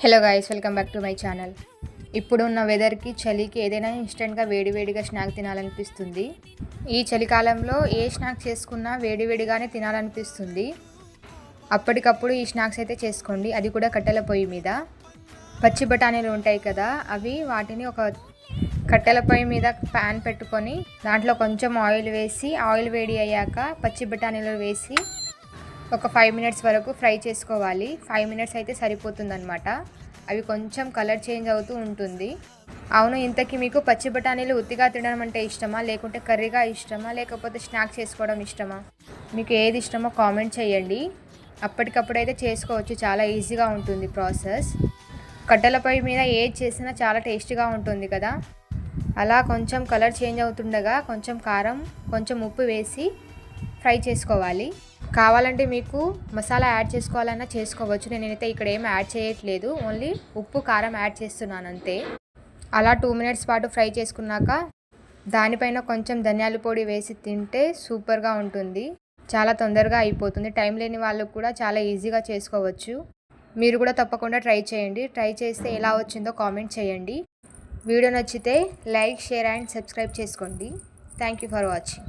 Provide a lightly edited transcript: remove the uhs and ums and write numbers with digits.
Hello guys, welcome back to my channel. ఇప్పుడున్న వెదర్కి చలికి ఏదైనా ఇన్స్టెంట్గా వేడివేడిగా స్నాక్ తినాలనిపిస్తుంది. ఈ చలికాలంలో ఏ స్నాక్ చేసుకున్నా వేడివేడిగానే తినాలనిపిస్తుంది. అప్పటికప్పుడు ఈ స్నాక్స్ అయితే చేసుకోండి, అది కూడా కట్టెల పొయ్యి మీద. పచ్చి బఠానీలు ఉంటాయి కదా, వాటిని ఒక కట్టెల పొయ్యి మీద ప్యాన్ పెట్టుకొని దాంట్లో కొంచెం ఆయిల్ వేసి, ఆయిల్ వేడి అయ్యాక పచ్చి బఠానీలు వేసి ఒక 5 మినిట్స్ వరకు ఫ్రై చేసుకోవాలి. 5 మినిట్స్ అయితే సరిపోతుందన్నమాట. అవి కొంచెం కలర్ చేంజ్ అవుతూ ఉంటుంది. అవును, ఇంతకీ మీకు పచ్చి బఠానీలు ఉత్తిగా తినడం అంటే ఇష్టమా, లేకుంటే కర్రీగా ఇష్టమా, లేకపోతే స్నాక్ చేసుకోవడం ఇష్టమా? మీకు ఏది ఇష్టమో కామెంట్ చేయండి. అప్పటికప్పుడైతే చేసుకోవచ్చు, చాలా ఈజీగా ఉంటుంది ప్రాసెస్. కట్టెల పొయ్యి మీద ఏది చేసినా చాలా టేస్టీగా ఉంటుంది కదా. అలా కొంచెం కలర్ చేంజ్ అవుతుండగా కొంచెం కారం, కొంచెం ఉప్పు వేసి ఫ్రై చేసుకోవాలి. కావాలంటే మీకు మసాలా యాడ్ చేసుకోవాలన్నా చేసుకోవచ్చు. నేనైతే ఇక్కడ ఏం యాడ్ చేయట్లేదు, ఓన్లీ ఉప్పు కారం యాడ్ చేస్తున్నాను అంతే. అలా 2 మినిట్స్ పాటు ఫ్రై చేసుకున్నాక దానిపైన కొంచెం ధనియాల పొడి వేసి తింటే సూపర్గా ఉంటుంది. చాలా తొందరగా అయిపోతుంది. టైం లేని వాళ్ళు కూడా చాలా ఈజీగా చేసుకోవచ్చు. మీరు కూడా తప్పకుండా ట్రై చేయండి. ట్రై చేస్తే ఎలా వచ్చిందో కామెంట్ చేయండి. వీడియో నచ్చితే లైక్, షేర్ అండ్ సబ్స్క్రైబ్ చేసుకోండి. Thank you for watching.